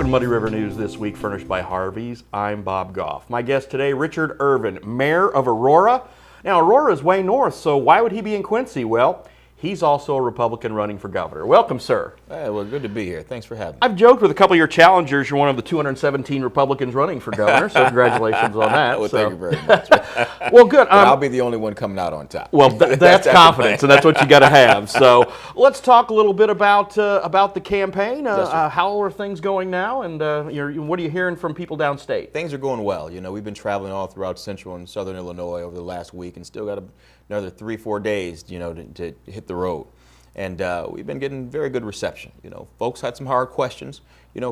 Welcome to Muddy River News this week, furnished by Harvey's. I'm Bob Goff. My guest today, Richard Irvin, Mayor of Aurora. Now, Aurora is way north, so why would he be in Quincy? Well, he's also a Republican running for governor. Welcome, sir. Hey, well, good to be here. Thanks for having me. I've joked with a couple of your challengers. You're one of the 217 Republicans running for governor, so congratulations on that. Well, thank you very much. Well, good. I'll be the only one coming out on top. Well, that's confidence, and that's what you got to have. So let's talk a little bit about the campaign. Yes, how are things going now, and what are you hearing from people downstate? Things are going well. You know, we've been traveling all throughout central and southern Illinois over the last week, and still got another 3-4 days, to hit the road. And we've been getting very good reception. You know, folks had some hard questions,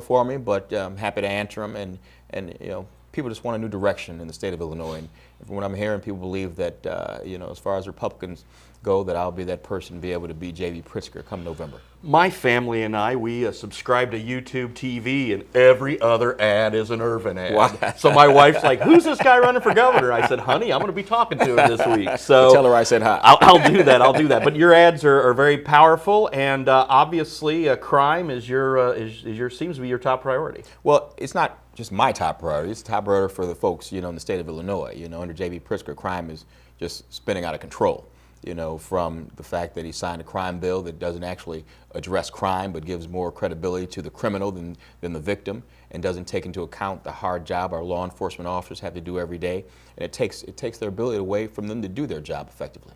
for me, but I'm happy to answer them. And people just want a new direction in the state of Illinois. And from what I'm hearing, people believe that, as far as Republicans go, that I'll be that person to be able to beat J.B. Pritzker come November. My family and I, we subscribe to YouTube TV, and every other ad is an Irvin ad. Wow. So my wife's like, "Who's this guy running for governor?" I said, "Honey, I'm going to be talking to him this week." So tell her I said hi. I'll do that. I'll do that. But your ads are very powerful, and obviously, crime is seems to be your top priority. Well, it's not just my top priority. It's the top priority for the folks, in the state of Illinois. Under J.B. Pritzker, crime is just spinning out of control. From the fact that he signed a crime bill that doesn't actually address crime but gives more credibility to the criminal than the victim, and doesn't take into account the hard job our law enforcement officers have to do every day, and it takes their ability away from them to do their job effectively.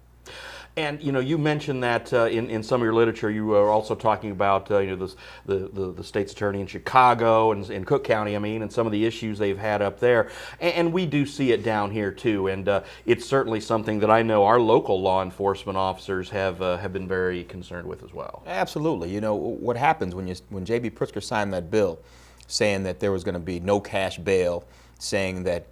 And you mentioned that in some of your literature, you were also talking about the state's attorney in Chicago and in Cook County, and some of the issues they've had up there, and we do see it down here too. And it's certainly something that I know our local law enforcement officers have been very concerned with as well. Absolutely. What happens when J.B. Pritzker signed that bill, saying that there was going to be no cash bail, saying that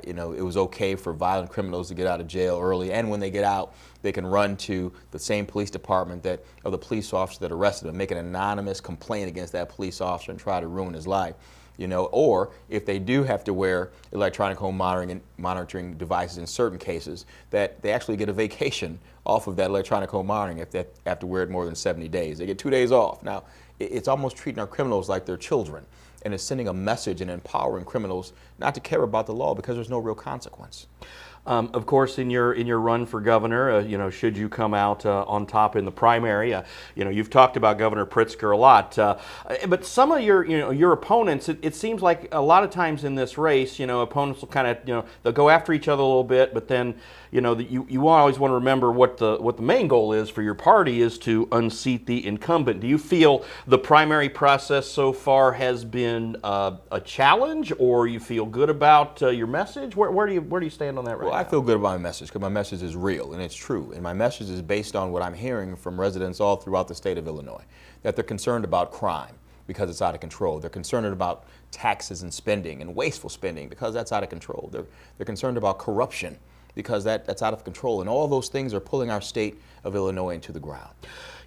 it was okay for violent criminals to get out of jail early, and when they get out, they can run to the same police department of the police officer that arrested them, make an anonymous complaint against that police officer and try to ruin his life. Or if they do have to wear electronic home monitoring devices in certain cases, that they actually get a vacation off of that electronic home monitoring if they have to wear it more than 70 days. They get 2 days off. Now, it's almost treating our criminals like they're children, and it's sending a message and empowering criminals not to care about the law because there's no real consequence. Of course, in your run for governor, should you come out on top in the primary, you've talked about Governor Pritzker a lot, but some of your opponents, it seems like a lot of times in this race, opponents will kind of, they'll go after each other a little bit, but then, you always want to remember what the main goal is for your party is to unseat the incumbent. Do you feel the primary process so far has been a challenge, or you feel good about your message? Where do you stand on that right now? Well, I feel good about my message because my message is real and it's true. And my message is based on what I'm hearing from residents all throughout the state of Illinois, that they're concerned about crime because it's out of control. They're concerned about taxes and spending and wasteful spending because that's out of control. They're concerned about corruption because that's out of control. And all those things are pulling our state of Illinois into the ground.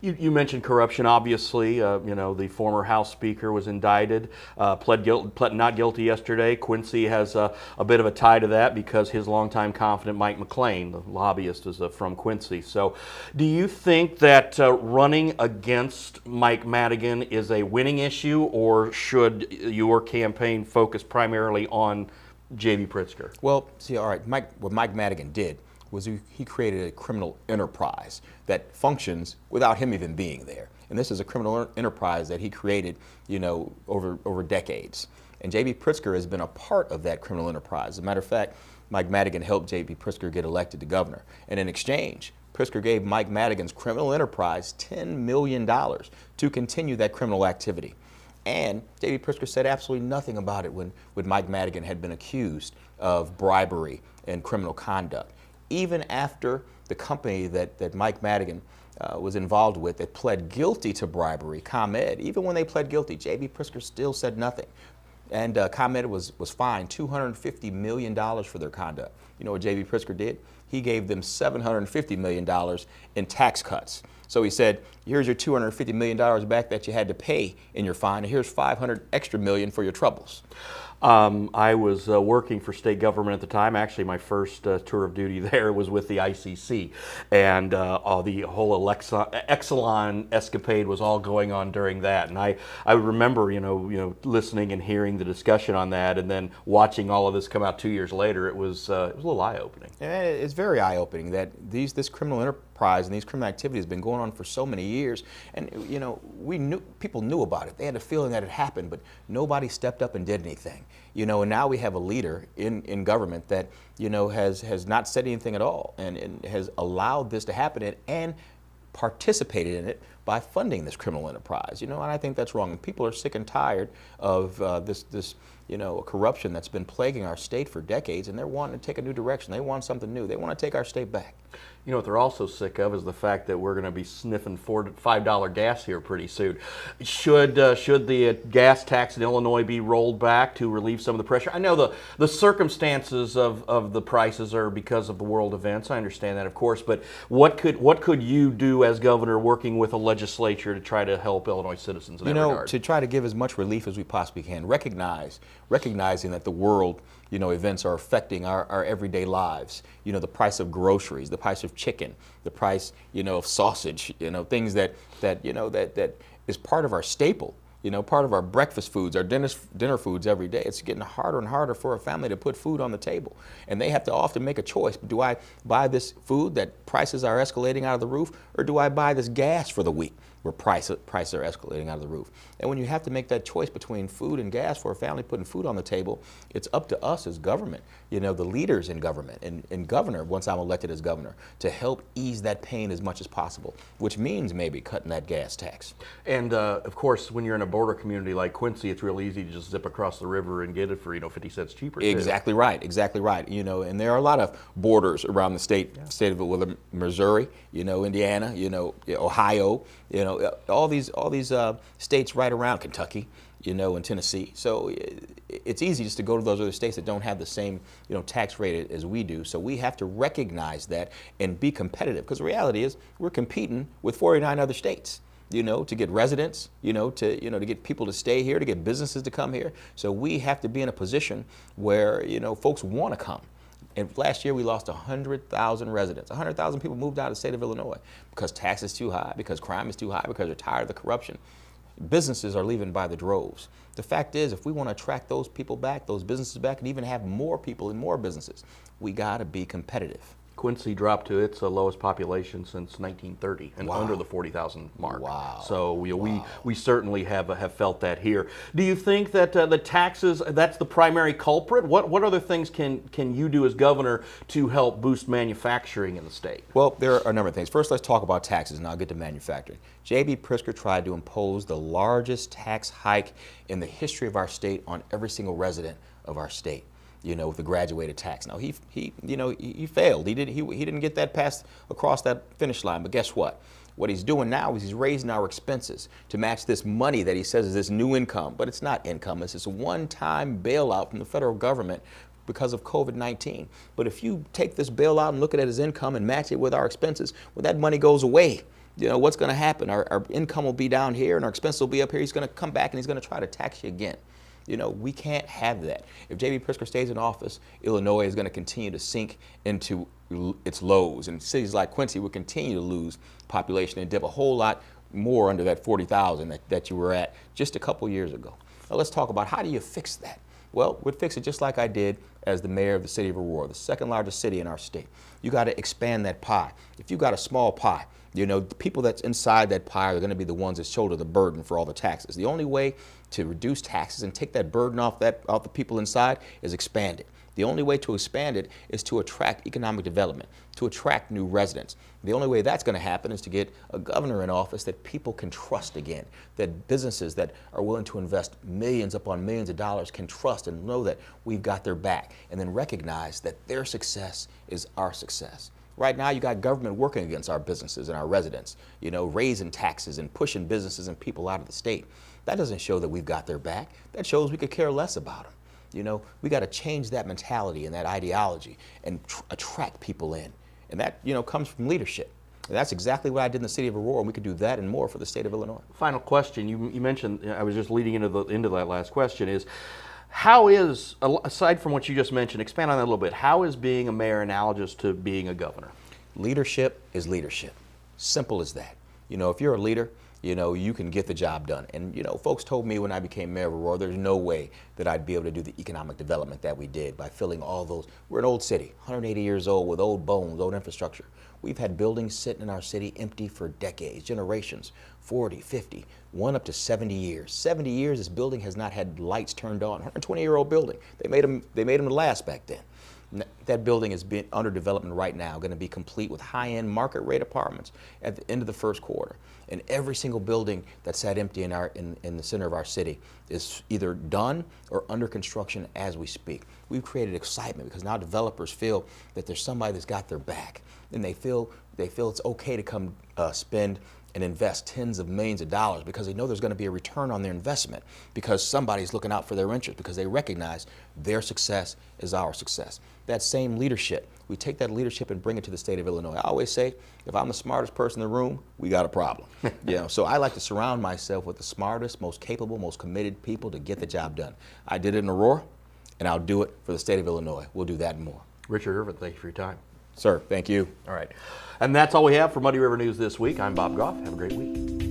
You mentioned corruption, obviously. The former House Speaker was indicted, pled not guilty yesterday. Quincy has a bit of a tie to that because his longtime confidant, Mike McLean, the lobbyist, is from Quincy. So do you think that running against Mike Madigan is a winning issue, or should your campaign focus primarily on J.B. Pritzker? Well, see, all right, what Mike Madigan did was he created a criminal enterprise that functions without him even being there. And this is a criminal enterprise that he created, over decades. And J.B. Pritzker has been a part of that criminal enterprise. As a matter of fact, Mike Madigan helped J.B. Pritzker get elected to governor. And in exchange, Pritzker gave Mike Madigan's criminal enterprise $10 million to continue that criminal activity. And J.B. Pritzker said absolutely nothing about it when Mike Madigan had been accused of bribery and criminal conduct. Even after the company that Mike Madigan was involved with that pled guilty to bribery, ComEd, even when they pled guilty, J.B. Pritzker still said nothing. And ComEd was fined $250 million for their conduct. You know what J.B. Pritzker did? He gave them $750 million in tax cuts. So he said, here's your $250 million back that you had to pay in your fine, and here's $500 extra million for your troubles. I was working for state government at the time. Actually, my first tour of duty there was with the ICC, and the whole Exelon escapade was all going on during that. And I remember, listening and hearing the discussion on that, and then watching all of this come out 2 years later. It was a little eye-opening. And it's very eye-opening that this criminal enterprise and these criminal activities have been going on for so many years, and people knew about it. They had a feeling that it happened, but nobody stepped up and did anything. And now we have a leader in government that has not said anything at all, and has allowed this to happen and participated in it by funding this criminal enterprise. And I think that's wrong. And people are sick and tired of this corruption that's been plaguing our state for decades, and they're wanting to take a new direction. They want something new. They want to take our state back. What they're also sick of is the fact that we're going to be sniffing $5 gas here pretty soon. Should the gas tax in Illinois be rolled back to relieve some of the pressure? I know the circumstances of the prices are because of the world events. I understand that, of course, but what could you do as governor, working with a legislature, to try to help Illinois citizens in that regard? To try to give as much relief as we possibly can, recognizing that the world events are affecting our everyday lives. The price of groceries, the price of chicken, the price of sausage, things that is part of our staple, part of our breakfast foods, our dinner foods every day. It's getting harder and harder for a family to put food on the table, and they have to often make a choice. Do I buy this food that prices are escalating out of the roof, or do I buy this gas for the week where prices are escalating out of the roof? And when you have to make that choice between food and gas for a family putting food on the table, it's up to us as government, the leaders in government and governor, once I'm elected as governor, to help ease that pain as much as possible, which means maybe cutting that gas tax. And of course, when you're in a border community like Quincy, it's real easy to just zip across the river and get it for 50 cents cheaper. Exactly right. And there are a lot of borders around the state of whether Missouri, Indiana, Ohio, all these states right around Kentucky, and Tennessee. So it's easy just to go to those other states that don't have the same, tax rate as we do. So we have to recognize that and be competitive, because the reality is we're competing with 49 other states, to get residents, to get people to stay here, to get businesses to come here. So we have to be in a position where, folks want to come. And last year we lost 100,000 residents. 100,000 people moved out of the state of Illinois because tax is too high, because crime is too high, because they're tired of the corruption. Businesses are leaving by the droves. The fact is, if we want to attract those people back, those businesses back, and even have more people and more businesses, we got to be competitive. Quincy dropped to its lowest population since 1930 and under the 40,000 mark. Wow. So we certainly have felt that here. Do you think that the taxes, that's the primary culprit? What other things can you do as governor to help boost manufacturing in the state? Well, there are a number of things. First, let's talk about taxes, and I'll get to manufacturing. J.B. Pritzker tried to impose the largest tax hike in the history of our state on every single resident of our state. With the graduated tax. Now he failed. He didn't get that passed across that finish line. But guess what? What he's doing now is he's raising our expenses to match this money that he says is this new income, but it's not income. It's this one-time bailout from the federal government because of COVID-19. But if you take this bailout and look at it as income and match it with our expenses, when that money goes away, what's going to happen? Our income will be down here and our expenses will be up here. He's going to come back and he's going to try to tax you again. We can't have that. If J.B. Pritzker stays in office, Illinois is going to continue to sink into its lows, and cities like Quincy will continue to lose population and dip a whole lot more under that 40,000 that you were at just a couple years ago. Now let's talk about how do you fix that? Well, we'd fix it just like I did as the mayor of the city of Aurora, the second largest city in our state. You got to expand that pie. If you got a small pie, the people that's inside that pie are going to be the ones that shoulder the burden for all the taxes. The only way to reduce taxes and take that burden off the people inside is expand it. The only way to expand it is to attract economic development, to attract new residents. The only way that's going to happen is to get a governor in office that people can trust again, that businesses that are willing to invest millions upon millions of dollars can trust and know that we've got their back, and then recognize that their success is our success. Right now, you got government working against our businesses and our residents, raising taxes and pushing businesses and people out of the state. That doesn't show that we've got their back. That shows we could care less about them. We got to change that mentality and that ideology and attract people in. And that, comes from leadership. And that's exactly what I did in the city of Aurora, and we could do that and more for the state of Illinois. Final question. You mentioned, I was just leading into that last question, is How is, aside from what you just mentioned, expand on that a little bit, how is being a mayor analogous to being a governor? Leadership is leadership. Simple as that. You know, if you're a leader, you know, you can get the job done. And, you know, folks told me when I became mayor of Aurora, there's no way that I'd be able to do the economic development that we did by filling all those. We're an old city, 180 years old with old bones, old infrastructure. We've had buildings sitting in our city empty for decades, generations, 40, 50, one up to 70 years. 70 years, this building has not had lights turned on. 120-year-old building. They made them last back then. That building is being under development right now, going to be complete with high-end market rate apartments at the end of the first quarter. And every single building that sat empty in the center of our city is either done or under construction as we speak. We've created excitement because now developers feel that there's somebody that's got their back, and they feel it's okay to come spend and invest tens of millions of dollars because they know there's going to be a return on their investment because somebody's looking out for their interest because they recognize their success is our success. That same leadership, we take that leadership and bring it to the state of Illinois. I always say, if I'm the smartest person in the room, we got a problem. You know, so I like to surround myself with the smartest, most capable, most committed people to get the job done. I did it in Aurora, and I'll do it for the state of Illinois. We'll do that and more. Richard Irvin, thank you for your time. Sir, thank you. All right. And that's all we have for Muddy River News this week. I'm Bob Goff. Have a great week.